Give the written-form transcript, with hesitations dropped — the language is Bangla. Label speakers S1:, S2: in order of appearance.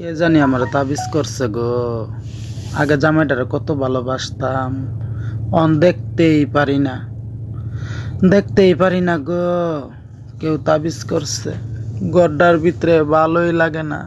S1: কে জানি আমার তাবিজ করছে গো। আগে জামাইটারে কত ভালোবাসতাম, দেখতেই পারি না, দেখতেই পারি না গো। কেউ তাবিজ করছে, গড্ডার ভিতরে ভালোই লাগে না।